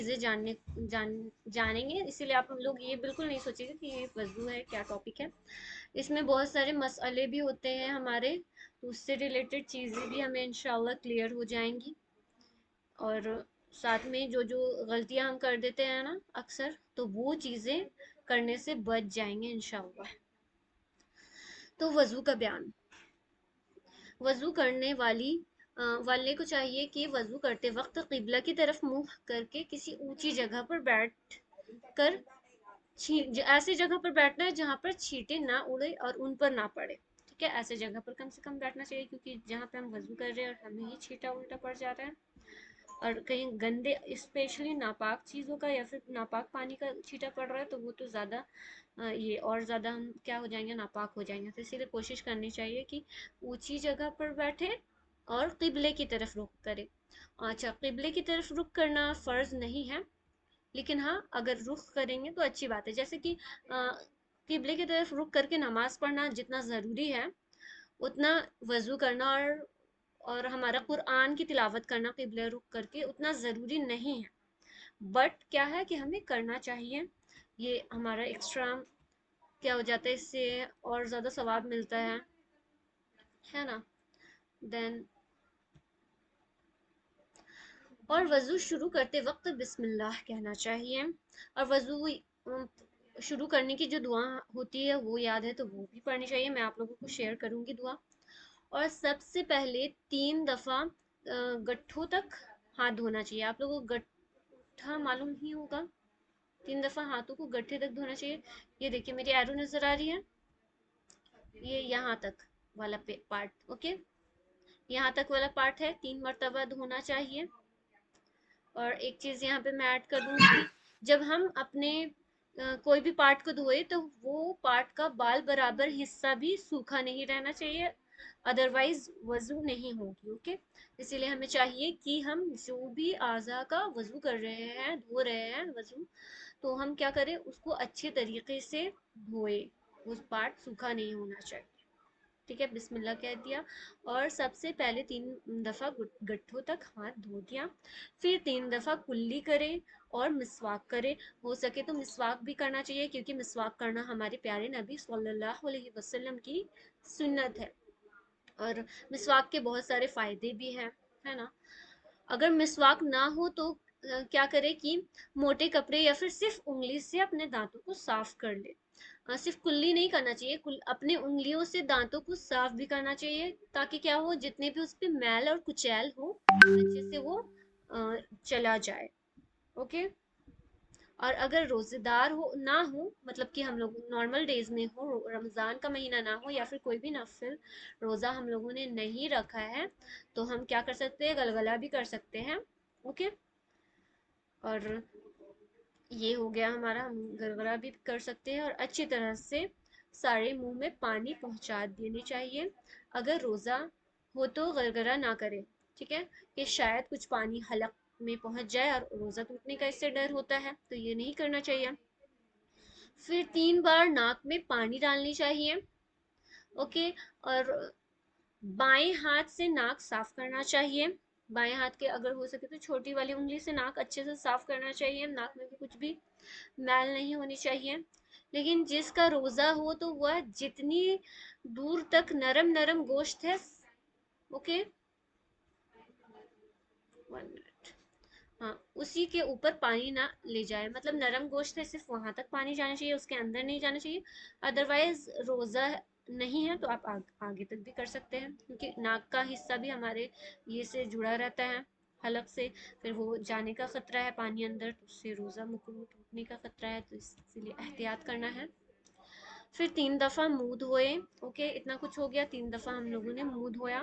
चीज़ें जानेंगे, इसीलिए आप लोग ये बिल्कुल नहीं सोचिएगा कि ये वज़ू है, क्या टॉपिक है। इसमें बहुत सारे मसले भी होते हैं हमारे, तो उससे रिलेटेड चीज़ें भी हमें इंशाल्लाह क्लियर हो जाएंगी। और साथ में जो जो गलतियां हम कर देते हैं ना अक्सर, तो वो चीज़ें करने से बच जाएंगे इंशाल्लाह। तो वज़ू का बयान। वज़ू करने वाले को चाहिए कि वज़ू करते वक्त क़िबला की तरफ मुंह करके किसी ऊंची जगह पर बैठ कर ऐसी जगह पर बैठना है जहाँ पर छींटे ना उड़े और उन पर ना पड़े। ठीक है, ऐसे जगह पर कम से कम बैठना चाहिए, क्योंकि जहाँ पे हम वज़ू कर रहे हैं और हमें ही छींटा उल्टा पड़ जा रहा है, और कहीं गंदे स्पेशली नापाक चीज़ों का या फिर नापाक पानी का छींटा पड़ रहा है, तो वो तो ज़्यादा ये और ज़्यादा हम क्या हो जाएंगे, नापाक हो जाएंगे। तो इसीलिए कोशिश करनी चाहिए कि ऊंची जगह पर बैठे और किबले की तरफ रुख करें। अच्छा, किबले की तरफ रुख करना फ़र्ज नहीं है, लेकिन हाँ अगर रुख करेंगे तो अच्छी बात है। जैसे कि किबले की तरफ रुख करके नमाज पढ़ना जितना ज़रूरी है, उतना वज़ू करना और हमारा कुरान की तिलावत करना किबले रुख करके उतना ज़रूरी नहीं है। बट क्या है कि हमें करना चाहिए, ये हमारा एक्स्ट्रा क्या हो जाता है, इससे और ज़्यादा सवाब मिलता है ना। देन और वज़ू शुरू करते वक्त बिस्मिल्लाह कहना चाहिए। और वज़ू शुरू करने की जो दुआ होती है वो याद है तो वो भी पढ़नी चाहिए, मैं आप लोगों को शेयर करूंगी दुआ। और सबसे पहले 3 दफ़ा गट्ठों तक हाथ धोना चाहिए। आप लोगों को गट्ठा मालूम ही होगा, 3 दफ़ा हाथों को गट्ठे तक धोना चाहिए। ये देखिए मेरी एरो नज़र आ रही है, ये यहाँ तक वाला पार्ट, ओके, यहाँ तक वाला पार्ट है, 3 मरतबा धोना चाहिए। और एक चीज़ यहाँ पे मैं ऐड कर दूँ कि जब हम अपने कोई भी पार्ट को धोए तो वो पार्ट का बाल बराबर हिस्सा भी सूखा नहीं रहना चाहिए, अदरवाइज वजू नहीं होगी, ओके। इसीलिए हमें चाहिए कि हम जो भी आज़ा का वजू कर रहे हैं, धो रहे हैं वजू, तो हम क्या करें, उसको अच्छे तरीके से धोए, उस पार्ट सूखा नहीं होना चाहिए। ठीक है, बिस्मिल्लाह कह दिया और सबसे पहले 3 दफ़ा गट्ठों तक हाथ धो दिया। फिर 3 दफ़ा कुल्ली करें और मिसवाक करें। हो सके तो मिसवाक भी करना चाहिए, क्योंकि मिसवाक करना हमारे प्यारे नबी सल्लल्लाहु अलैहि वसल्लम की सुन्नत है। और मिसवाक के बहुत सारे फ़ायदे भी हैं, है ना। अगर मिसवाक ना हो तो क्या करें कि मोटे कपड़े या फिर सिर्फ उंगली से अपने दांतों को साफ कर ले। सिर्फ कुल्ली नहीं करना चाहिए, अपने उंगलियों से दांतों को साफ भी करना चाहिए, ताकि क्या हो, जितने भी उस पे मैल और कुचैल हो अच्छे से वो चला जाए, ओके। और अगर रोजेदार हो ना हो, मतलब कि हम लोग नॉर्मल डेज में हो, रमज़ान का महीना ना हो या फिर कोई भी नफिल रोज़ा हम लोगों ने नहीं रखा है, तो हम क्या कर सकते हैं, गलगला भी कर सकते हैं, ओके। और ये हो गया हमारा, हम गलगला भी कर सकते हैं और अच्छी तरह से सारे मुंह में पानी पहुंचा देनी चाहिए। अगर रोज़ा हो तो गलगला ना करें, ठीक है, कि शायद कुछ पानी हलक में पहुंच जाए और रोज़ा टूटने का इससे डर होता है, तो ये नहीं करना चाहिए। फिर 3 बार नाक में पानी डालनी चाहिए, ओके। और बाएं हाथ से नाक साफ करना चाहिए। बाएं हाथ के अगर हो सके तो छोटी वाली उंगली से नाक अच्छे से साफ करना चाहिए, नाक में भी कुछ भी मैल नहीं होनी चाहिए। लेकिन जिसका रोजा हो तो वह जितनी दूर तक नरम नरम गोश्त है, ओके, 1 मिनट, हाँ, उसी के ऊपर पानी ना ले जाए, मतलब नरम गोश्त है सिर्फ वहां तक पानी जाना चाहिए, उसके अंदर नहीं जाना चाहिए। अदरवाइज रोजा नहीं है तो आप आगे तक भी कर सकते हैं, क्योंकि नाक का हिस्सा भी हमारे ये से जुड़ा रहता है, हलक से, फिर वो जाने का खतरा है पानी अंदर, तो उससे रोजा मुकम्मल टूटने का खतरा है, तो इसलिए एहतियात करना है। फिर 3 दफ़ा मुंह धोए, ओके, इतना कुछ हो गया, 3 दफ़ा हम लोगों ने मुंह धोया।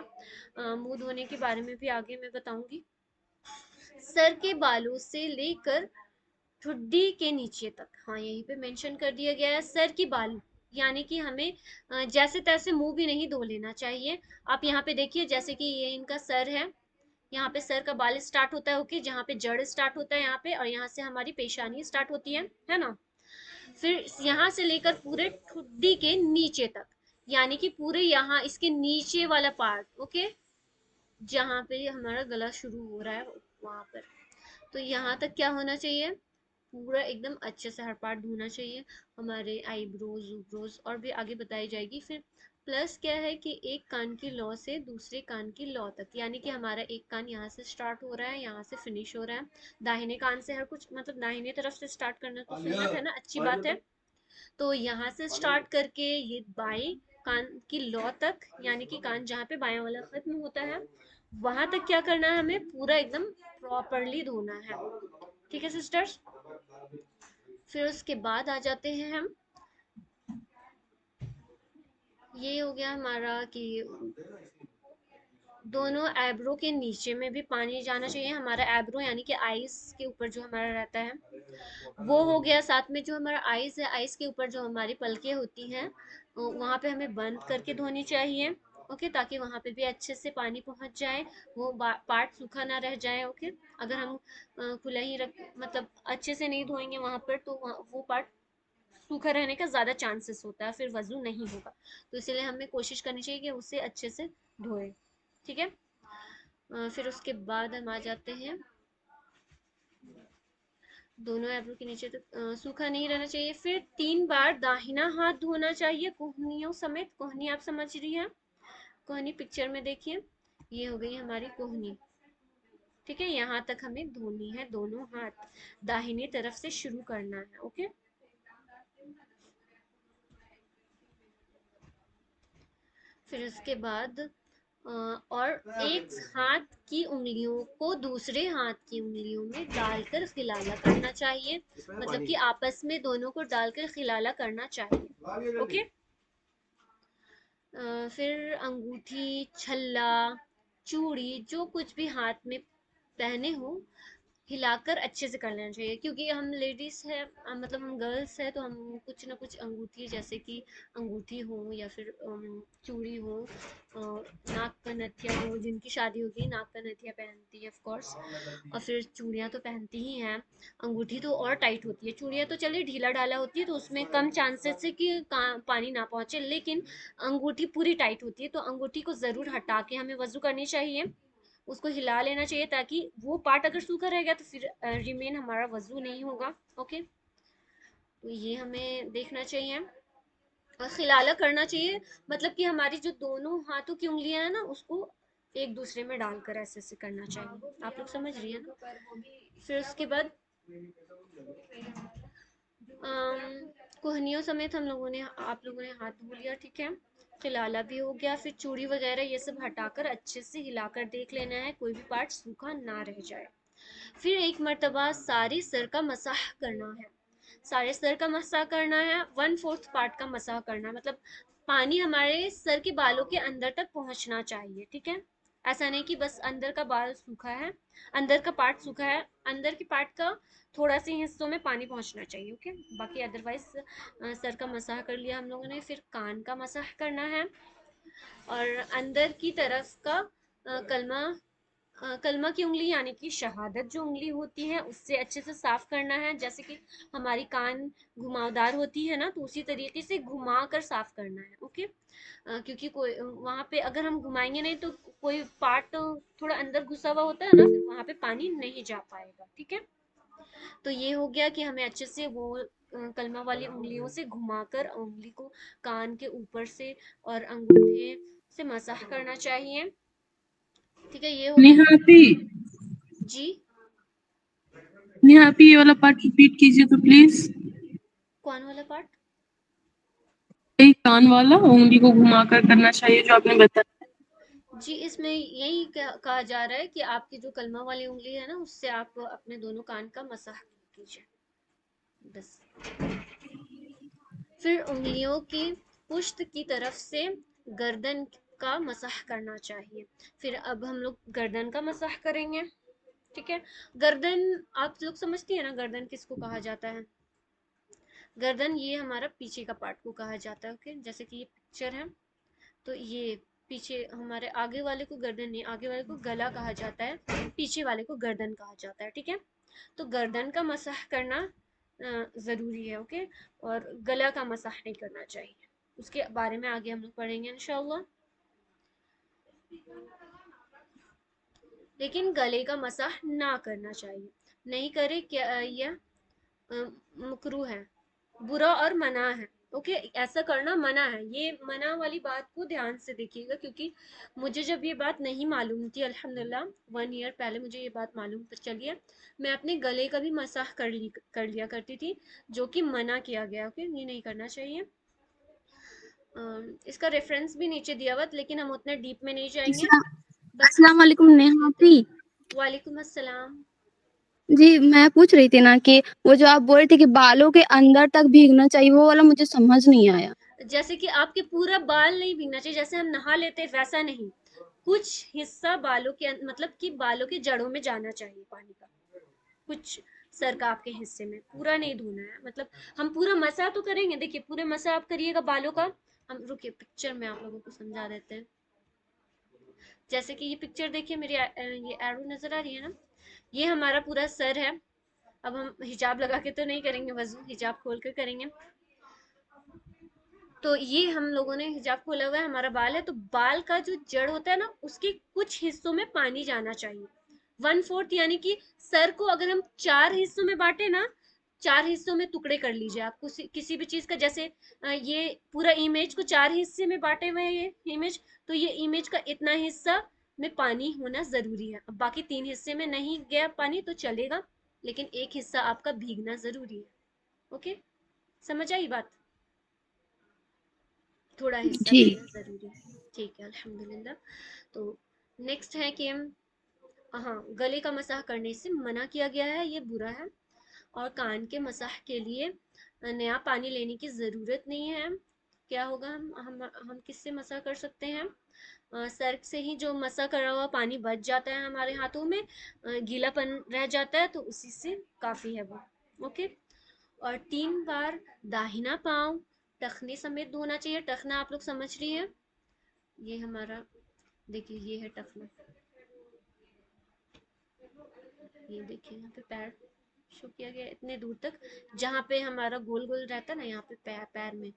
मुंह धोने के बारे में भी आगे मैं बताऊंगी। सर के बालों से लेकर ठुड्डी के नीचे तक, हाँ यहीं पे मेंशन कर दिया गया है सर की बाल, यानी कि हमें जैसे तैसे मुंह भी नहीं धो लेना चाहिए। आप यहाँ पे देखिए, जैसे कि ये इनका सर है, यहाँ पे सर का बाल स्टार्ट होता है, ओके, जहाँ पे जड़ स्टार्ट होता है यहाँ पे, और यहाँ से हमारी पेशानी स्टार्ट होती है ना। फिर यहाँ से लेकर पूरे ठुड्डी के नीचे तक, यानी कि पूरे यहाँ इसके नीचे वाला पार्ट, ओके, जहाँ पे हमारा गला शुरू हो रहा है वहां पर, तो यहाँ तक क्या होना चाहिए, पूरा एकदम अच्छे से हर पार्ट धोना चाहिए, हमारे आईब्रोज उब्रोज और भी आगे बताई जाएगी। फिर प्लस क्या है कि एक कान की लौ से दूसरे कान की लौ तक, यानी कि हमारा एक कान यहाँ से स्टार्ट हो रहा है, यहाँ से फिनिश हो रहा है। दाहिने कान से हर कुछ मतलब दाहिने तरफ से स्टार्ट करना तो सुन्नत है ना, अच्छी बात है। तो यहाँ से स्टार्ट करके ये बाएं कान की लौ तक, यानी कि कान जहाँ पे बायां वाला खत्म होता है, वहां तक क्या करना है, हमें पूरा एकदम प्रॉपरली धोना है। ठीक है सिस्टर्स। फिर उसके बाद आ जाते हैं हम, ये हो गया हमारा कि दोनों एब्रो के नीचे में भी पानी जाना चाहिए, हमारा एब्रो यानी कि आईज के ऊपर जो हमारा रहता है वो हो गया। साथ में जो हमारा आईज है, आईज के ऊपर जो हमारी पलकें होती हैं वहां पे हमें बंद करके धोनी चाहिए। ओके, ताकि वहां पे भी अच्छे से पानी पहुंच जाए, वो पार्ट सूखा ना रह जाए। ओके, अगर हम खुला ही रख मतलब अच्छे से नहीं धोएंगे वहां पर, तो वो पार्ट सूखा रहने का ज्यादा चांसेस होता है, फिर वजू नहीं होगा। तो इसीलिए हमें कोशिश करनी चाहिए कि उसे अच्छे से धोए। ठीक है। फिर उसके बाद हम आ जाते हैं, दोनों एब्रो के नीचे तक सूखा नहीं रहना चाहिए। फिर 3 बार दाहिना हाथ धोना चाहिए कोहनियों समेत। कोहनी आप समझ रही हैं, कोहनी पिक्चर में देखिए, ये हो गई हमारी कोहनी। ठीक है, यहाँ तक हमें धोनी है दोनों हाथ, दाहिनी तरफ से शुरू करना है। ओके, फिर उसके बाद और एक हाथ की उंगलियों को दूसरे हाथ की उंगलियों में डालकर खिलाला करना चाहिए, मतलब कि आपस में दोनों को डालकर खिलाला करना चाहिए। ओके। फिर अंगूठी, छल्ला, चूड़ी, जो कुछ भी हाथ में पहने हो, हिलाकर अच्छे से कर लेना चाहिए, क्योंकि हम लेडीज है, मतलब हम गर्ल्स है, तो हम कुछ ना कुछ अंगूठी, जैसे कि अंगूठी हो या फिर चूड़ी हो, नाक का नथिया हो, जिनकी शादी होगी नाक का नथिया पहनती है ऑफ कोर्स, और फिर चूड़ियां तो पहनती ही हैं। अंगूठी तो और टाइट होती है, चूड़ियां तो चलिए ढीला ढाला होती है, तो उसमें कम चांसेस है कि पानी ना पहुंचे, लेकिन अंगूठी पूरी टाइट होती है, तो अंगूठी को जरूर हटा के हमें वजू करनी चाहिए, उसको हिला लेना चाहिए, ताकि वो पार्ट अगर सूखा रह गया तो फिर रिमेन हमारा वजू नहीं होगा। ओके, तो ये हमें देखना चाहिए, और खिलाला करना चाहिए, मतलब कि हमारी जो दोनों हाथों की उंगलियां हैं ना, उसको एक दूसरे में डालकर ऐसे ऐसे करना चाहिए। आप लोग समझ रही है ना। फिर उसके बाद कोहनियों समेत हम लोगों ने, आप लोगों ने हाथ धो लिया। ठीक है, खिलाला भी हो गया। फिर चूड़ी वगैरह ये सब हटाकर अच्छे से हिलाकर देख लेना है, कोई भी पार्ट सूखा ना रह जाए। फिर एक मर्तबा सारी सर का मसाह करना है, सारे सर का मसाह करना है, 1/4 पार्ट का मसाह करना है, मतलब पानी हमारे सर के बालों के अंदर तक पहुंचना चाहिए। ठीक है, ऐसा नहीं कि बस अंदर का बाल सूखा है, अंदर का पार्ट सूखा है, अंदर के पार्ट का थोड़ा से हिस्सों में पानी पहुंचना चाहिए। ओके, बाकी अदरवाइज सर का मसाह कर लिया हम लोगों ने। फिर कान का मसाह करना है, और अंदर की तरफ का कलमा, कलमा की उंगली यानी कि शहादत जो उंगली होती है, उससे अच्छे से साफ करना है। जैसे कि हमारी कान घुमावदार होती है ना, तो उसी तरीके से घुमा कर साफ करना है। ओके, क्योंकि कोई वहां पे अगर हम घुमाएंगे नहीं तो कोई पार्ट थोड़ा अंदर घुसा हुआ होता है ना, फिर वहां पे पानी नहीं जा पाएगा। ठीक है, तो ये हो गया कि हमें अच्छे से वो कलमा वाली उंगलियों से घुमाकर उंगली को कान के ऊपर से और अंगूठे से मसाह करना चाहिए। ठीक है, ये हो गया। निहापी, जी, निहापी ये वाला पार्ट रिपीट कीजिए तो प्लीज। कौन वाला पार्ट? यही कान वाला उंगली को घुमाकर करना चाहिए जो आपने बताया। जी, इसमें यही कहा जा रहा है कि आपकी जो कलमा वाली उंगली है ना, उससे आप अपने दोनों कान का मसाह कीजिए बस। फिर उंगलियों की पुश्त की तरफ से गर्दन का मसाह करना चाहिए। फिर अब हम लोग गर्दन का मसाह करेंगे। ठीक है, गर्दन आप लोग समझती है ना, गर्दन किसको कहा जाता है? गर्दन ये हमारा पीछे का पार्ट को कहा जाता है। ओके, जैसे कि ये पिक्चर है, तो ये पीछे हमारे आगे वाले को गर्दन नहीं, आगे वाले को गला कहा जाता है, पीछे वाले को गर्दन कहा जाता है। ठीक है, तो गर्दन का मसाह करना जरूरी है। ओके, और गला का मसाह नहीं करना चाहिए, उसके बारे में आगे हम लोग पढ़ेंगे इंशाल्लाह। लेकिन गले का मसाह ना करना चाहिए, नहीं करे क्या यह मकरू है, बुरा और मना है। ओके, ऐसा करना मना है। ये मना वाली बात को ध्यान से देखिएगा, क्योंकि मुझे जब ये बात नहीं मालूम थी, अल्हम्दुलिल्लाह 1 ईयर पहले मुझे ये बात मालूम चली है, मैं अपने गले का भी मसाह कर लिया करती थी, जो कि मना किया गया। ओके, ये नहीं करना चाहिए। इसका रेफरेंस भी नीचे दिया हुआ, लेकिन हम उतने डीप में नहीं जाएंगे, अस्सलाम बस अस्सलाम इसको वालेकुम समझ नेहा लेते आपी। हैं। वालेकुम अस्सलाम। जी, मैं पूछ रही थी ना कि वो जो आप बोल रहे थे कि बालों के अंदर तक भीगना चाहिए, वो वाला मुझे समझ नहीं आया। जैसे कि आपके पूरा बाल नहीं भीगना चाहिए, जैसे हम नहा लेते हैं वैसा नहीं, कुछ हिस्सा बालों के मतलब कि बालों के जड़ों में जाना चाहिए पानी का, कुछ सर का आपके हिस्से में, पूरा नहीं धोना है। मतलब हम पूरा मसा तो करेंगे, देखिए पूरे मसा आप करिएगा बालों का। हम रुकिए, पिक्चर में आप लोगों को समझा देते हैं। जैसे कि ये पिक्चर देखिए, मेरी ये एरो नजर आ रही है ना, ये हमारा पूरा सर है। अब हम हिजाब लगा के तो नहीं करेंगे वजू, हिजाब खोल कर करेंगे। तो ये हम लोगों ने हिजाब खोला हुआ है, हमारा बाल है, तो बाल का जो जड़ होता है ना, उसके कुछ हिस्सों में पानी जाना चाहिए। 1/4, यानी कि सर को अगर हम 4 हिस्सों में बांटे ना, 4 हिस्सों में टुकड़े कर लीजिए आप किसी भी चीज का। जैसे ये पूरा इमेज को 4 हिस्से में बांटे हुए हैं ये इमेज, तो ये इमेज का इतना हिस्सा में पानी होना जरूरी है। अब बाकी 3 हिस्से में नहीं गया पानी तो चलेगा, लेकिन एक हिस्सा आपका भीगना जरूरी है। ओके, समझ आई बात? थोड़ा हिस्सा जी। भीगना जरूरी है। ठीक है, अल्हम्दुलिल्लाह। तो नेक्स्ट है कि हम, हाँ, गले का मसाह करने से मना किया गया है, ये बुरा है। और कान के मसाह के लिए नया पानी लेने की ज़रूरत नहीं है। क्या होगा, हम किससे मसाह कर सकते हैं? सर्फ से ही जो मसा करा हुआ पानी बच जाता है हमारे हाथों में, गीलापन रह जाता है, तो उसी से काफ़ी है वो। ओके। और 3 बार दाहिना पाँव टखने समेत धोना चाहिए। टखना आप लोग समझ रही हैं, ये हमारा, देखिए ये है टखना, ये देखिए यहाँ पे पैर शो किया गया है इतने दूर तक, जहाँ पे हमारा गोल गोल रहता है ना, यहाँ पे पैर पैर में,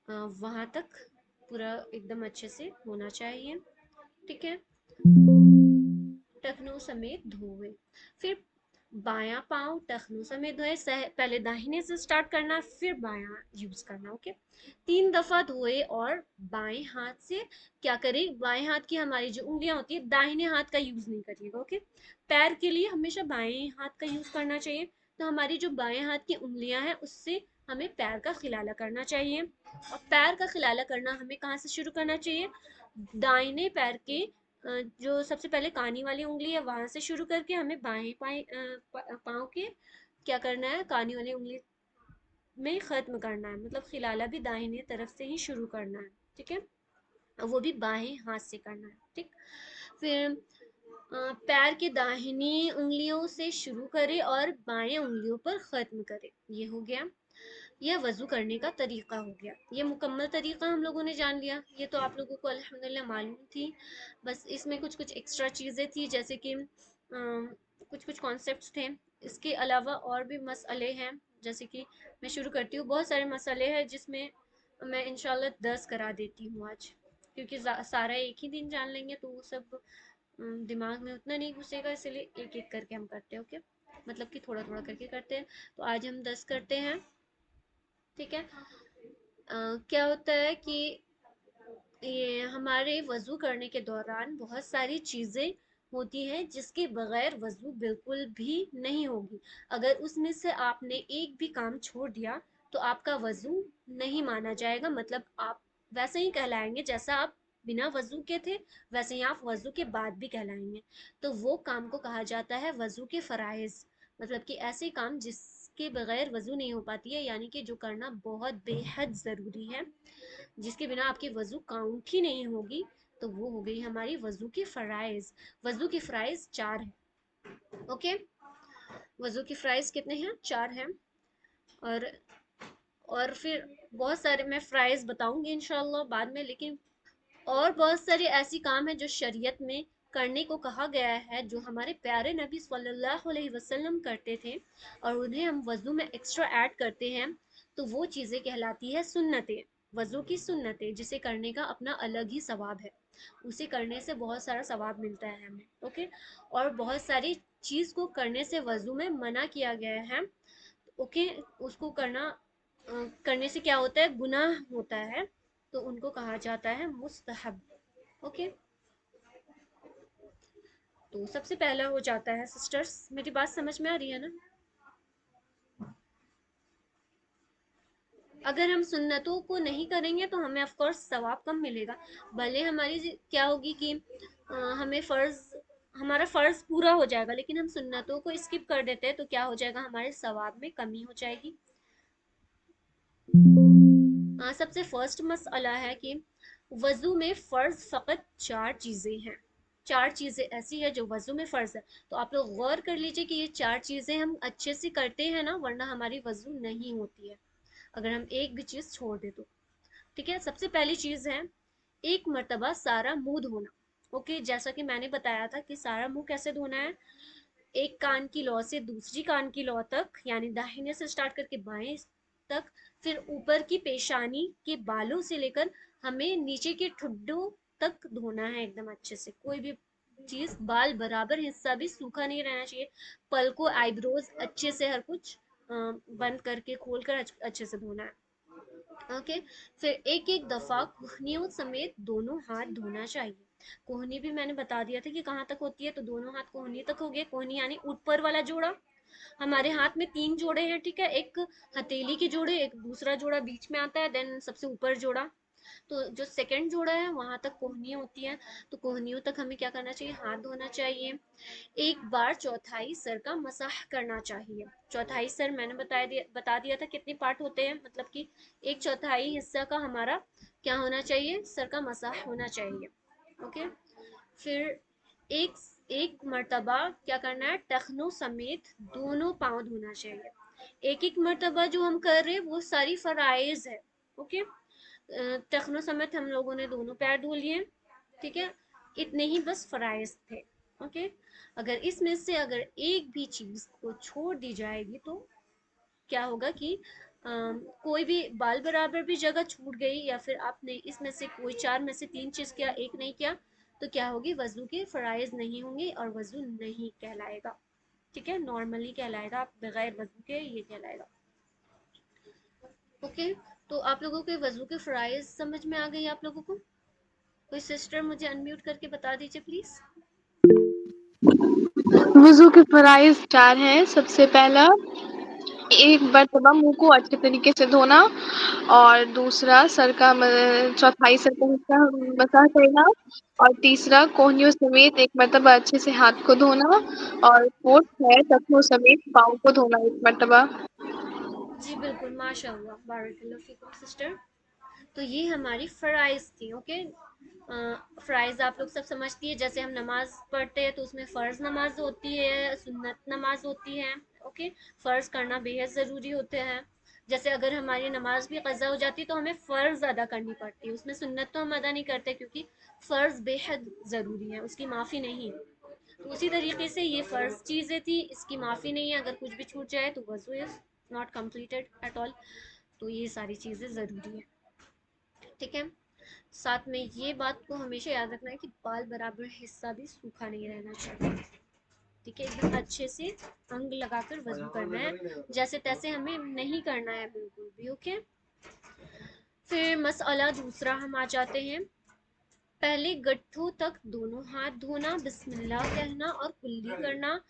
वहां तक पूरा एकदम अच्छे से होना चाहिए। ठीक है, टखनों समेत धोए। फिर बायां पाँव टखनों समेत धोए। पहले दाहिने से स्टार्ट करना, फिर बायां यूज करना। ओके, 3 दफा धोए और बाएं हाथ से क्या करें, बाएं हाथ की हमारी जो उंगलियां होती है, दाहिने हाथ का यूज नहीं करिएगा। ओके, पैर के लिए हमेशा बाएं हाथ का यूज करना चाहिए। तो हमारी जो बाएं हाथ की उंगलियां हैं, उससे हमें पैर का खिलाला करना चाहिए। और पैर का खिलाला करना हमें कहाँ से शुरू करना चाहिए? दाहिने पैर के जो सबसे पहले कानी वाली उंगली है, वहां से शुरू करके हमें बाएं पाँव के क्या करना है, कानी वाली उंगली में खत्म करना है। मतलब खिलाला भी दाहिने तरफ से ही शुरू करना है। ठीक है, वो भी बाएं हाथ से करना है। ठीक, फिर पैर के दाहिनी उंगलियों से शुरू करें और बाएं उंगलियों पर खत्म करें। ये हो गया, यह वजू करने का तरीका हो गया। ये मुकम्मल तरीका हम लोगों ने जान लिया। ये तो आप लोगों को अल्हम्दुलिल्लाह मालूम थी, बस इसमें कुछ कुछ एक्स्ट्रा चीज़ें थी, जैसे कि कुछ कुछ कॉन्सेप्ट्स थे। इसके अलावा और भी मसले हैं, जैसे कि मैं शुरू करती हूँ। बहुत सारे मसले हैं जिसमें मैं इंशाल्लाह 10 करा देती हूँ आज, क्योंकि सारा एक ही दिन जान लेंगे तो वो सब दिमाग में उतना नहीं घुसेगा, इसलिए एक एक करके हम करते हैं। ओके, मतलब कि थोड़ा थोड़ा करके करते हैं। तो आज हम 10 करते हैं। ठीक है, क्या होता है कि ये हमारे वजू करने के दौरान बहुत सारी चीज़ें होती हैं जिसके बगैर वजू बिल्कुल भी नहीं होगी। अगर उसमें से आपने एक भी काम छोड़ दिया तो आपका वजू नहीं माना जाएगा। मतलब आप वैसे ही कहलाएंगे जैसा आप बिना वजू के थे, वैसे ही आप वजू के बाद भी कहलाएंगे। तो वो काम को कहा जाता है वजू के फराइज। मतलब कि ऐसे काम जिसके बगैर वजू नहीं हो पाती है, यानी कि जो करना बहुत बेहद ज़रूरी है, जिसके बिना आपकी वजू काउंट ही नहीं होगी, तो वो हो गई हमारी वजू की फ़राइज़। वजू की फ़राइज़ 4 है। ओके, वजू की फ़राइज़ कितने हैं? 4 हैं। और फिर बहुत सारे मैं फ़राइज़ बताऊंगी इंशाल्लाह बाद में, लेकिन और बहुत सारे ऐसी काम है जो शरीयत में करने को कहा गया है, जो हमारे प्यारे नबी सल्लल्लाहु अलैहि वसल्लम करते थे, और उन्हें हम वजू में एक्स्ट्रा ऐड करते हैं, तो वो चीज़ें कहलाती है सुन्नतें। वजू की सुन्नतें, जिसे करने का अपना अलग ही सवाब है। उसे करने से बहुत सारा सवाब मिलता है हमें। ओके, और बहुत सारी चीज को करने से वजू में मना किया गया है। ओके, उसको करने से क्या होता है, गुनाह होता है, तो उनको कहा जाता है मुस्तहब। ओके, तो सबसे पहला हो जाता है सिस्टर्स, मेरी बात समझ में आ रही है ना? अगर हम सुन्नतों को नहीं करेंगे तो हमें ऑफ कोर्स सवाब कम मिलेगा। भले हमारी क्या होगी कि हमें हमारा फर्ज पूरा हो जाएगा, लेकिन हम सुन्नतों को स्किप कर देते हैं तो क्या हो जाएगा, हमारे सवाब में कमी हो जाएगी। सबसे फर्स्ट मसला है कि वजू में फर्ज फकत चार चीजें हैं। चार चीजें ऐसी है जो वजू में फर्ज है। तो आप लोग गौर कर लीजिए कि ये चार चीजें हम अच्छे से करते हैं ना, वरना हमारी वजू नहीं होती है अगर हम एक भी चीज छोड़ दे तो। ठीक है, सबसे पहली चीज है एक मर्तबा सारा मुंह धोना। ओके, जैसा कि मैंने बताया था कि सारा मुंह कैसे धोना है, एक कान की लौ से दूसरी कान की लौ तक, यानी दाहिने से स्टार्ट करके बाएं तक, फिर ऊपर की पेशानी के बालों से लेकर हमें नीचे के ठुड्डों तक धोना है एकदम अच्छे से। कोई भी चीज, बाल बराबर हिस्सा भी सूखा नहीं रहना चाहिए। पल को, आईब्रोज अच्छे से हर कुछ बंद करके खोल कर अच्छे से धोना है। ओके, फिर एक एक दफा कोहनियों समेत दोनों हाथ धोना चाहिए। कोहनी भी मैंने बता दिया था कि कहाँ तक होती है, तो दोनों हाथ कोहनी तक हो गए। कोहनी यानी ऊपर वाला जोड़ा। हमारे हाथ में तीन जोड़े हैं, ठीक है, एक हथेली के जोड़े, एक दूसरा जोड़ा बीच में आता है, देन सबसे ऊपर जोड़ा। तो जो सेकंड जोड़ा है वहां तक कोहनियां होती है। तो कोहनियों तक हमें क्या करना चाहिए, हाथ धोना चाहिए। एक बार चौथाई सर का मसाह करना चाहिए। चौथाई सर मैंने बता दिया था कितने पार्ट होते हैं, मतलब कि एक चौथाई हिस्सा का हमारा क्या होना चाहिए, सर का मसाह होना चाहिए। ओके, फिर एक एक मर्तबा क्या करना है, टखनों समेत दोनों पाँव धोना चाहिए। एक एक मर्तबा जो हम कर रहे हैं वो सारी फराइज है। ओके, टखनों समेत हम लोगों ने दोनों पैर धो लिए, ठीक है, इतने ही बस फराइज थे। ओके, अगर इसमें से अगर एक भी चीज को छोड़ दी जाएगी तो क्या होगा कि कोई भी बाल बराबर भी जगह छूट गई, या फिर आपने इसमें से कोई चार में से तीन चीज किया, एक नहीं किया, तो क्या होगी, वजू के फराइज नहीं होंगे और वजू नहीं कहलाएगा। ठीक है, नॉर्मली कहलाएगा, आप बगैर वजू के ये कहलाएगा। ओके, तो आप लोगों के वजू के फराइज समझ में आ गई आप लोगों को? कोई सिस्टर मुझे अनम्यूट करके बता दीजिए प्लीज। वुज़ू के फ़राइज़ 4 हैं। सबसे पहला, एक मर्तबा मुँह को अच्छे तरीके से धोना, और दूसरा सर का चौथाई सर का हिस्सा मसाह करना, और तीसरा कोहनियों समेत एक मर्तबा अच्छे से हाथ को धोना, और फोर्थ है टखनों समेत पाँव को धोना 1 मर्तबा। जी बिल्कुल, माशाल्लाह, बारकल्लाह फीकुम सिस्टर। तो ये हमारी फ़राइज़ थी। ओके, फ़राइज़ आप लोग सब समझती है, जैसे हम नमाज पढ़ते हैं तो उसमें फ़र्ज़ नमाज होती है, सुन्नत नमाज होती है। ओके, फ़र्ज़ करना बेहद ज़रूरी होते हैं। जैसे अगर हमारी नमाज भी क़ज़ा हो जाती है तो हमें फ़र्ज़ अदा करनी पड़ती है, उसमें सुन्नत तो हम अदा नहीं करते क्योंकि फ़र्ज़ बेहद ज़रूरी है, उसकी माफ़ी नहीं है। तो उसी तरीके से ये फ़र्ज़ चीज़ें थी, इसकी माफ़ी नहीं है, अगर कुछ भी छूट जाए तो वज़ू is not completed at all. तो ये सारी चीज़ें ज़रूरी है। ठीक है, साथ में ये बात को हमेशा याद रखना है कि बाल बराबर हिस्सा भी सूखा नहीं रहना चाहिए। ठीक है, एकदम अच्छे से अंग लगाकर वजू करना है, जैसे तैसे हमें नहीं करना है बिल्कुल भी। ओके, फिर मसला दूसरा हम आ जाते हैं। पहले गट्ठों तक दोनों हाथ धोना, बिस्मिल्लाह कहना और कुल्ली करना,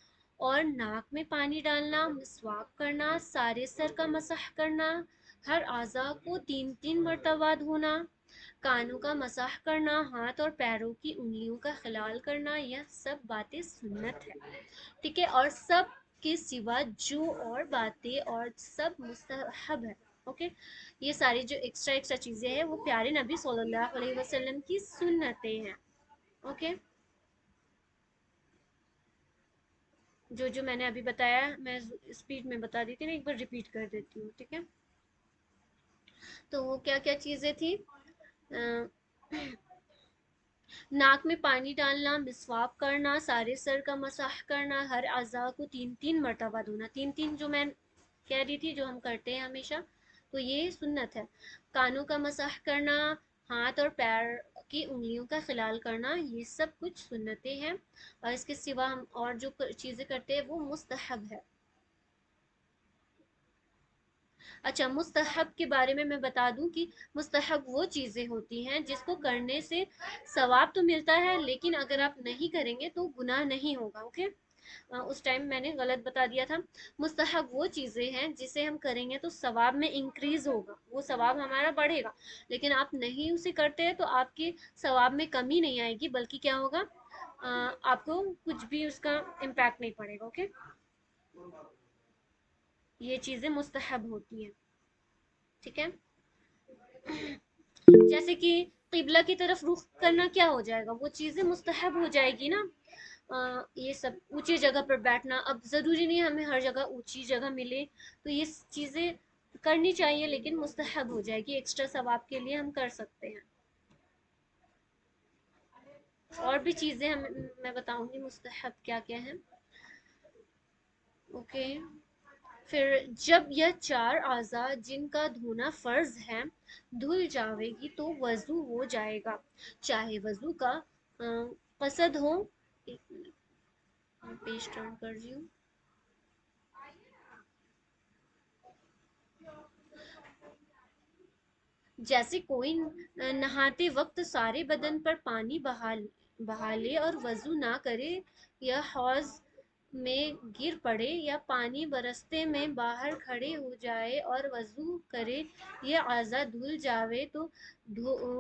और नाक में पानी डालना, मिसवाक करना, सारे सर का मसाह करना, हर आज़ा को तीन तीन मरतबा धोना, कानों का मसाह करना, हाथ और पैरों की उंगलियों का खिलाल करना, यह सब बातें सुन्नत है। ठीक है, और सब के सिवा जो और बातें और सब मुस्तहब है। ओके, ये सारी जो एक्स्ट्रा एक्स्ट्रा चीजें हैं वो प्यारे नबी सल्लल्लाहु अलैहि वसल्लम की सुन्नतें हैं। ओके, जो जो मैंने अभी बताया मैं स्पीड में बता दी थी ना, एक बार रिपीट कर देती हूँ। ठीक है, तो वो क्या क्या चीजें थी, अ, नाक में पानी डालना, मिसवाक करना, सारे सर का मसाह करना, हर अज़ा को तीन तीन मरतबा धोना। तीन तीन जो मैं कह रही थी जो हम करते हैं हमेशा, तो ये सुन्नत है। कानों का मसाह करना, हाथ और पैर की उंगलियों का खिलाल करना, ये सब कुछ सुन्नतें हैं, और इसके सिवा हम और जो चीज़ें करते हैं वो मुस्तहब है। अच्छा, मुस्तहब के बारे में मैं बता दूं कि मुस्तहब वो चीज़ें होती हैं जिसको करने से सवाब तो मिलता है, लेकिन अगर आप नहीं करेंगे तो गुनाह नहीं होगा। ओके, उस टाइम मैंने गलत बता दिया था। मुस्तहब वो चीज़ें हैं जिसे हम करेंगे तो सवाब में इंक्रीज होगा, वो सवाब हमारा बढ़ेगा, लेकिन आप नहीं उसे करते हैं तो आपके सवाब में कमी नहीं आएगी, बल्कि क्या होगा, आपको कुछ भी उसका इम्पैक्ट नहीं पड़ेगा। ओके, ये चीज़ें मुस्तहब होती हैं। ठीक है, जैसे कि किबला की तरफ रुख करना क्या हो जाएगा, वो चीज़ें मुस्तहब हो जाएगी ना। ये सब ऊंची जगह पर बैठना, अब ज़रूरी नहीं हमें हर जगह ऊंची जगह मिले, तो ये चीज़ें करनी चाहिए, लेकिन मुस्तहब हो जाएगी, एक्स्ट्रा सवाब के लिए हम कर सकते हैं। और भी चीज़ें हम मैं बताऊंगी मुस्तहब क्या क्या है। ओके, फिर जब यह चार आज़ा जिनका धोना फर्ज है धुल जाएगी तो वजू हो जाएगा, चाहे वजू का कसद हो। एक मिनट, मैं पेज टर्न कर रही हूँ। जैसे कोई नहाते वक्त सारे बदन पर पानी बहा ले और वजू ना करे, या हौज में गिर पड़े, या पानी बरसते में बाहर खड़े हो जाए और वजू करे, ये आज़ा धुल जावे तो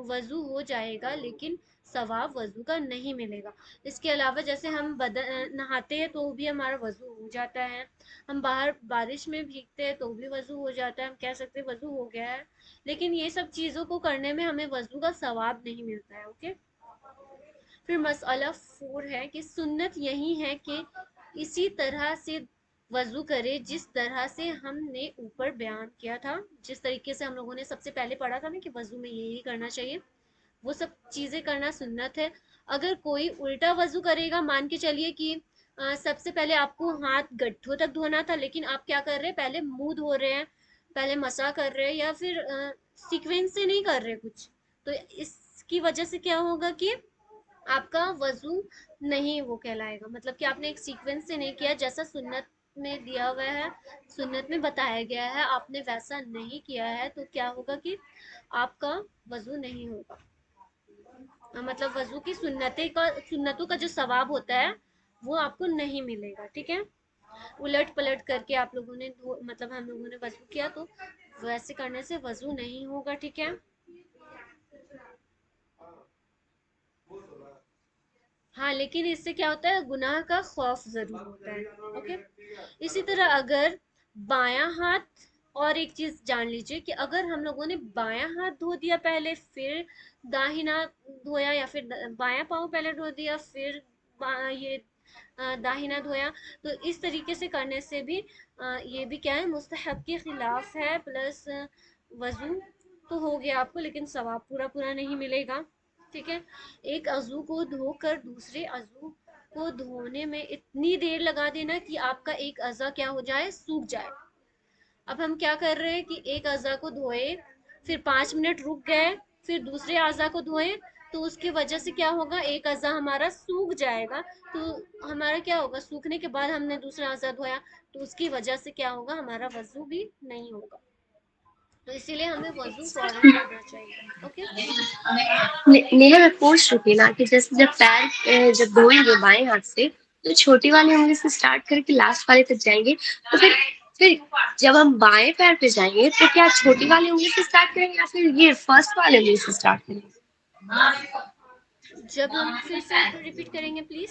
वजू हो जाएगा, लेकिन सवाब वजू का नहीं मिलेगा। इसके अलावा जैसे हम बदन नहाते हैं तो भी हमारा वजू हो जाता है, हम बाहर बारिश में भीगते हैं तो भी वजू हो जाता है, हम कह सकते हैं वजू हो गया है, लेकिन ये सब चीज़ों को करने में हमें वजू का सवाब नहीं मिलता है। ओके, फिर मसला 4 है कि सुन्नत यही है कि इसी तरह से वजू करे जिस तरह से हमने ऊपर बयान किया था, जिस तरीके से हम लोगों ने सबसे पहले पढ़ा था ना कि वजू में यही करना चाहिए, वो सब चीज़ें करना सुन्नत है। अगर कोई उल्टा वजू करेगा, मान के चलिए कि सबसे पहले आपको हाथ गड्ढों तक धोना था, लेकिन आप क्या कर रहे हैं, पहले मुंह धो रहे हैं, पहले मसा कर रहे हैं, या फिर सीक्वेंस से नहीं कर रहे कुछ, तो इसकी वजह से क्या होगा कि आपका वजू नहीं वो कहलाएगा, मतलब कि आपने एक सीक्वेंस से नहीं किया जैसा सुन्नत में दिया हुआ है, सुन्नत में बताया गया है, आपने वैसा नहीं किया है, तो क्या होगा कि आपका वजू नहीं होगा। मतलब वजू की सुन्नतों का जो सवाब होता है वो आपको नहीं मिलेगा। ठीक है, उलट पलट करके आप लोगों ने मतलब हम लोगों ने वजू किया तो वैसे करने से वजू नहीं होगा। ठीक है, हाँ, लेकिन इससे क्या होता है, गुनाह का खौफ जरूर होता है। ओके, इसी तरह अगर बायां हाथ, और एक चीज जान लीजिए कि अगर हम लोगों ने बायां हाथ धो दिया पहले फिर दाहिना धोया, या फिर बायां पाँव पहले धो दिया फिर ये दाहिना धोया, तो इस तरीके से करने से भी ये भी क्या है, मुस्तहब के खिलाफ है, प्लस वजू तो हो गया आपको, लेकिन सवाब पूरा पूरा नहीं मिलेगा। ठीक है, एक अजू को धोकर दूसरे अजू को धोने में इतनी देर लगा देना कि आपका एक अज़ा क्या हो जाए, सूख जाए। अब हम क्या कर रहे हैं कि एक अज़ा को धोए, फिर 5 मिनट रुक गए, फिर दूसरे अज़ा को धोए, तो उसकी वजह से क्या होगा, एक अज़ा हमारा सूख जाएगा, तो हमारा क्या होगा, सूखने के बाद हमने दूसरा अज़ा धोया, तो उसकी वजह से क्या होगा, हमारा वजू भी नहीं होगा, तो इसीलिए हमें वजू फौरन करना चाहिए। ओके, नेहा, मैं पूछ रही थी ना कि जैसे जब पैर जब धोएंगे बाएं हाथ से, तो छोटी वाली उंगली से स्टार्ट करके लास्ट वाले तक जाएंगे, तो फिर जब हम बाएं पैर पे जाएंगे तो क्या छोटी वाली उंगली से स्टार्ट करेंगे या फिर ये फर्स्ट वाली उंगली से स्टार्ट करेंगे? जब हम फिर से एक बार रिपीट करेंगे प्लीज।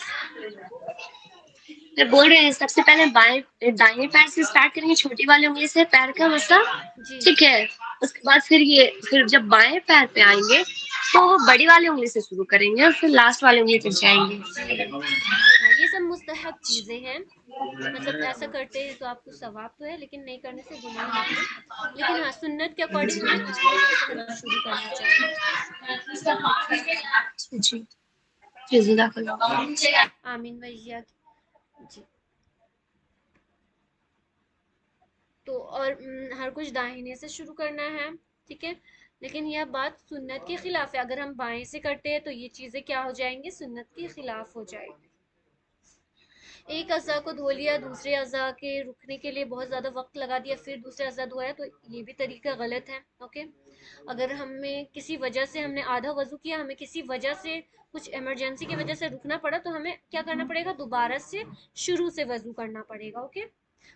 मैं बोल रहे हैं सबसे पहले बाएं दाहिने पैर से स्टार्ट करेंगे, छोटी वाली उंगली से पैर का मसला। जी ठीक जी है, उसके बाद फिर जब बाएं पैर पे आएंगे तो वो बड़ी वाली उंगली से शुरू करेंगे और फिर लास्ट वाली उंगली तक जाएंगे। जी, हाँ, ये सब मुस्तहब चीज़ें हैं, मतलब ऐसा करते हैं तो आपको सवाब तो है, लेकिन नहीं करने से गुनाह नहीं है, लेकिन हाँ, सुन्नत के अकॉर्डिंग हमें दूसरे हाथ से वजू शुरू करना चाहिए। जी जी, जज़ाकल्लाह। आमीन भैया। जी, तो और हर कुछ दाहिने से शुरू करना है। ठीक है, लेकिन यह बात सुन्नत के खिलाफ है। अगर हम बाएं से करते हैं तो ये चीजें क्या हो जाएंगी, सुन्नत के खिलाफ हो जाएंगी। एक अज़ा को धो लिया, दूसरे अज़ा के रुकने के लिए बहुत ज़्यादा वक्त लगा दिया, फिर दूसरे अज़ा धोया, तो ये भी तरीका गलत है। ओके, अगर हमें किसी वजह से हमने आधा वजू किया, हमें किसी वजह से कुछ इमरजेंसी की वजह से रुकना पड़ा, तो हमें क्या करना पड़ेगा, दोबारा से शुरू से वजू करना पड़ेगा। ओके,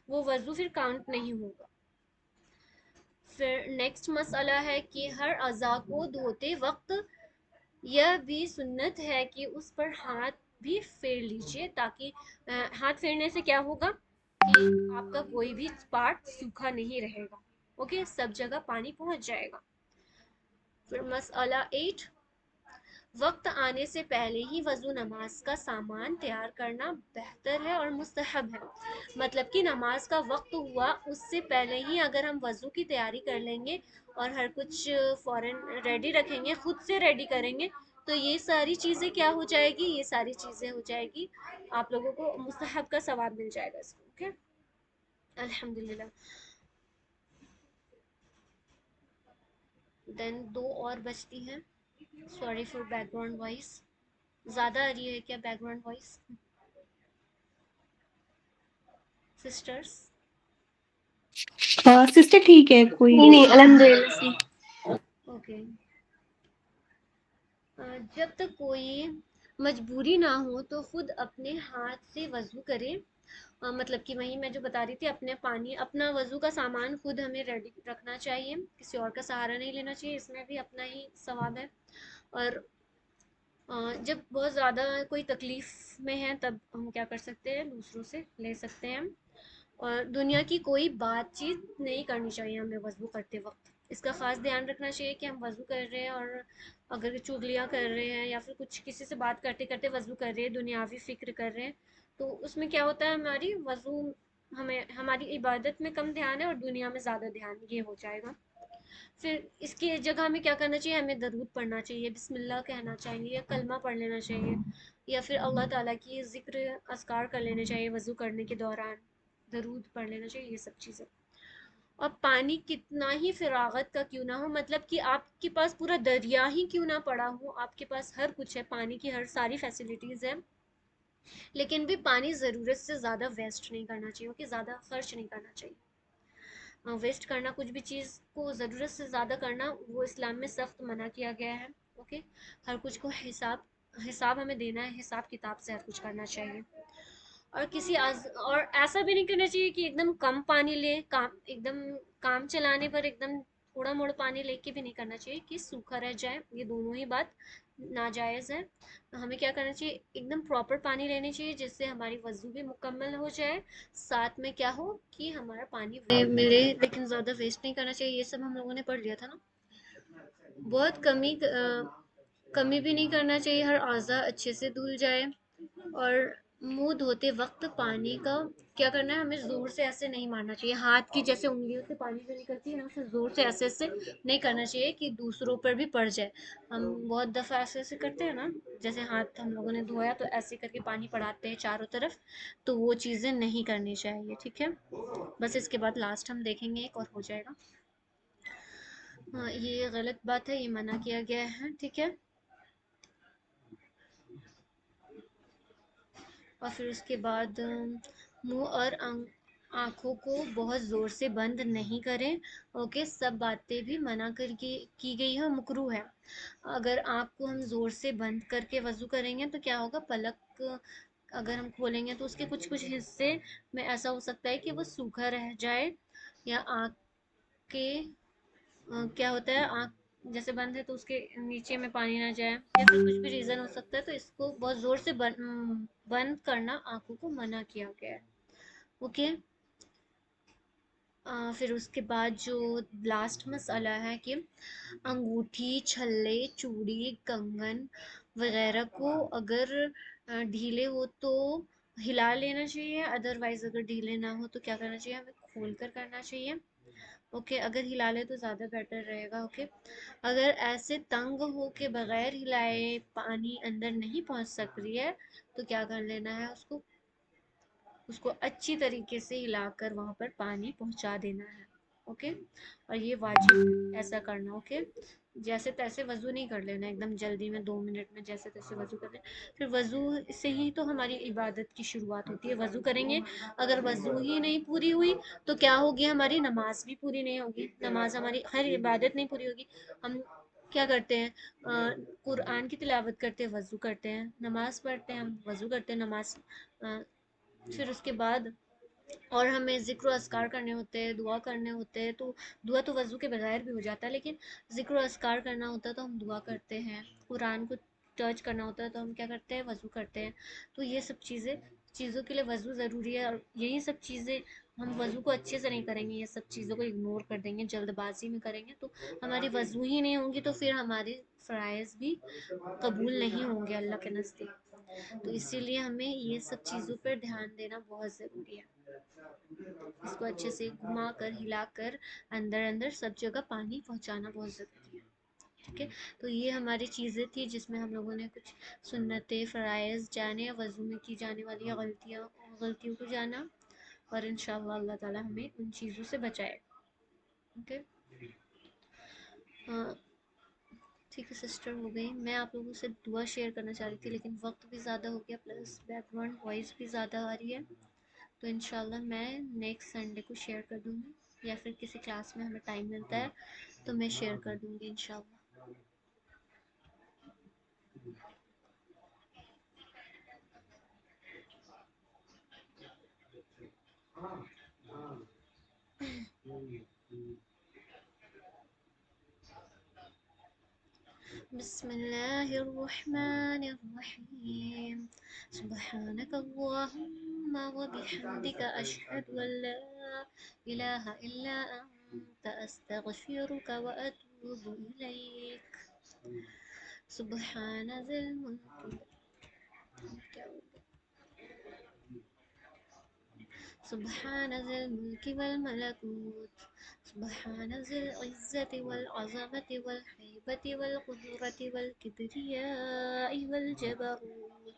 वो वजू फिर काउंट नहीं होगा। फिर नेक्स्ट मसला है कि हर अज़ा को धोते वक्त यह भी सुन्नत है कि उस पर हाथ भी फेर लीजिए, ताकि हाथ फेरने से क्या होगा कि आपका कोई भी पार्ट सूखा नहीं रहेगा। ओके, सब जगह पानी पहुंच जाएगा। फिर मसला 8, वक्त आने से पहले ही वजू नमाज का सामान तैयार करना बेहतर है और मुस्तहब है। मतलब कि नमाज का वक्त हुआ उससे पहले ही अगर हम वजू की तैयारी कर लेंगे और हर कुछ फौरन रेडी रखेंगे, खुद से रेडी करेंगे, तो ये सारी चीज़ें क्या हो जाएगी, ये सारी चीज़ें हो जाएगी, आप लोगों को मुस्तहब का सवाब मिल जाएगा इसमें। ओके, अल्हम्दुलिल्लाह। देन दो और बचती हैं। सॉरी फॉर बैकग्राउंड वॉइस, ज़्यादा आ रही है क्या बैकग्राउंड वॉइस सिस्टर्स? सिस्टर ठीक है, कोई नहीं नहीं, अल्हम्दुलिल्लाह सही। ओके, जब तक कोई मजबूरी ना हो तो खुद अपने हाथ से वजू करें। मतलब कि वही मैं जो बता रही थी, अपने पानी, अपना वजू का सामान खुद हमें रेडी रखना चाहिए, किसी और का सहारा नहीं लेना चाहिए, इसमें भी अपना ही सवाब है। और जब बहुत ज़्यादा कोई तकलीफ़ में है तब हम क्या कर सकते हैं, दूसरों से ले सकते हैं। और दुनिया की कोई बातचीत नहीं करनी चाहिए हमें वज़ू करते वक्त। इसका ख़ास ध्यान रखना चाहिए कि हम वज़ू कर रहे हैं और अगर चुगलियाँ कर रहे हैं या फिर कुछ किसी से बात करते करते वज़ू कर रहे हैं, दुनियावी फ़िक्र कर रहे हैं, तो उसमें क्या होता है, हमारी वज़ू, हमें हमारी इबादत में कम ध्यान है और दुनिया में ज़्यादा ध्यान, ये हो जाएगा। फिर इसकी जगह हमें क्या करना चाहिए, हमें दरूद पढ़ना चाहिए, बिस्मिल्लाह कहना चाहिए, या कलमा पढ़ लेना चाहिए, या फिर अल्लाह ताला की ज़िक्र अस्कार कर लेने चाहिए वज़ू करने के दौरान, दरूद पढ़ लेना चाहिए, ये सब चीज़ें। और पानी कितना ही फिरागत का क्यों ना हो, मतलब कि आपके पास पूरा दरिया ही क्यों ना पड़ा हो, आपके पास हर कुछ है, पानी की हर सारी फैसिलिटीज़ है, लेकिन भी पानी ज़रूरत से ज़्यादा वेस्ट नहीं करना चाहिए, ओके, ज़्यादा खर्च नहीं करना चाहिए। वेस्ट करना, कुछ भी चीज़ को ज़रूरत से ज़्यादा करना, वो इस्लाम में सख्त मना किया गया है। ओके, हर कुछ को हिसाब हिसाब हमें देना है, हिसाब किताब से हर कुछ करना चाहिए। और और ऐसा भी नहीं करना चाहिए कि एकदम कम पानी ले, काम एकदम काम चलाने पर एकदम थोड़ा मोड़ा पानी लेके भी नहीं करना चाहिए कि सूखा रह जाए, ये दोनों ही बात नाजायज़ है। तो हमें क्या करना चाहिए, एकदम प्रॉपर पानी लेनी चाहिए जिससे हमारी वजू भी मुकम्मल हो जाए, साथ में क्या हो कि हमारा पानी मिले, लेकिन ज़्यादा वेस्ट नहीं करना चाहिए। ये सब हम लोगों ने पढ़ लिया था ना। बहुत कमी भी नहीं करना चाहिए, हर आज़ा अच्छे से धुल जाए। और मुंह धोते वक्त पानी का क्या करना है, हमें जोर से ऐसे नहीं मारना चाहिए, हाथ की जैसे उंगलियों से पानी जो निकलती है ना, उसे जोर से ऐसे ऐसे नहीं करना चाहिए कि दूसरों पर भी पड़ जाए। हम बहुत दफ़ा ऐसे ऐसे करते हैं ना, जैसे हाथ हम लोगों ने धोया तो ऐसे करके पानी पड़ाते हैं चारों तरफ, तो वो चीज़ें नहीं करनी चाहिए, ठीक है। बस इसके बाद लास्ट हम देखेंगे एक और हो जाएगा। हाँ, ये गलत बात है, ये मना किया गया है, ठीक है। और फिर उसके बाद मुंह और आँखों को बहुत ज़ोर से बंद नहीं करें। ओके, सब बातें भी मना कर की गई है, मुकरूह है। अगर आँख को हम ज़ोर से बंद करके वज़ू करेंगे तो क्या होगा, पलक अगर हम खोलेंगे तो उसके कुछ कुछ हिस्से में ऐसा हो सकता है कि वो सूखा रह जाए, या आँख के क्या होता है, आँख जैसे बंद है तो उसके नीचे में पानी ना जाए, या फिर कुछ भी रीज़न हो सकता है, तो इसको बहुत ज़ोर से बंद करना आँखों को मना किया गया है। ओके, फिर उसके बाद जो लास्ट मसला है कि अंगूठी, छल्ले, चूड़ी, कंगन वगैरह को अगर ढीले हो तो हिला लेना चाहिए, अदरवाइज अगर ढीले ना हो तो क्या करना चाहिए, हमें खोल कर करना चाहिए। ओके, अगर हिला ले तो ज़्यादा बेटर रहेगा। ओके, अगर ऐसे तंग हो के बगैर हिलाए पानी अंदर नहीं पहुंच सक रही है, तो क्या कर लेना है, उसको अच्छी तरीके से हिलाकर वहां पर पानी पहुंचा देना है। ओके। और ये वाजिब ऐसा करना, ओके। जैसे तैसे वजू नहीं कर लेना एकदम जल्दी में, 2 मिनट में जैसे तैसे वजू कर लेना। फिर वजू से ही तो हमारी इबादत की शुरुआत होती है, वजू करेंगे। अगर वजू ही नहीं पूरी हुई तो क्या होगी, हमारी नमाज भी पूरी नहीं होगी, नमाज हमारी हर इबादत नहीं पूरी होगी। हम क्या करते हैं, कुरान की तिलावत करते हैं, वजू करते हैं, नमाज पढ़ते हैं, हम वजू करते हैं, नमाज फिर उसके बाद और हमें ज़िक्र अस्कार करने होते हैं, दुआ करने होते हैं, तो दुआ तो वज़ू के बगैर भी हो जाता है, लेकिन ज़िक्र अस्कार करना होता है तो हम दुआ करते हैं। कुरान को टच करना होता है तो हम क्या करते हैं, वज़ू करते हैं। तो ये सब चीज़ों के लिए वज़ू ज़रूरी है, और यही सब चीज़ें हम वज़ू को अच्छे से नहीं करेंगे, ये सब चीज़ों को इग्नोर कर देंगे, जल्दबाजी में करेंगे, तो हमारी वज़ू ही नहीं होंगी, तो फिर हमारे फ़राइज़ भी कबूल नहीं होंगे अल्लाह के नज़दीक। तो इसीलिए हमें ये सब चीज़ों पर ध्यान देना बहुत ज़रूरी है। इसको अच्छे से घुमा कर हिला कर अंदर अंदर सब जगह पानी पहुंचाना बहुत ज़रूरी है। ठीक है। तो ये हमारी चीज़ें थी जिसमें हम लोगों ने कुछ सुन्नतें फ़राइज़ जाने, वज़ू में की जाने वाली गलतियों को जाना, और इंशाअल्लाह अल्लाह ताला हमें उन चीज़ों से बचाए। ओके। हाँ, ठीक है सिस्टर, हो गई। मैं आप लोगों से दुआ शेयर करना चाह रही थी, लेकिन वक्त भी ज़्यादा हो गया, प्लस बैकग्राउंड वॉइस भी ज़्यादा आ रही है। तो इंशाल्लाह मैं नेक्स्ट संडे को शेयर कर दूँगी, या फिर किसी क्लास में हमें टाइम मिलता है तो मैं शेयर कर दूँगी इंशाल्लाह। बिस्मिल्लाहिर्रहमानिर्रहीम। सुब्हानक अल्लाहुम्मा व बिहम्दिका अशहदु अन ला इलाहा इल्ला अंता अस्तगफिरुका व अतूबु इलैक। सुब्हान ज़िल मुल्क सुब्हान ज़िल मुल्कि वल मलकूत। सुब्हान ज़िल इज़्ज़ति वल अज़मति वल हैबति वल कुदरति वल किब्रियाइ वल जबरूत।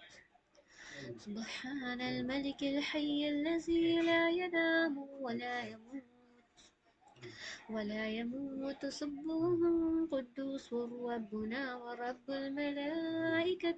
सुब्हानल मलिकिल हय्यिल लज़ी ला यनामु वला यमूत। सुब्बुहुन कुद्दूसुर रब्बुना व रब्बुल मलाइकति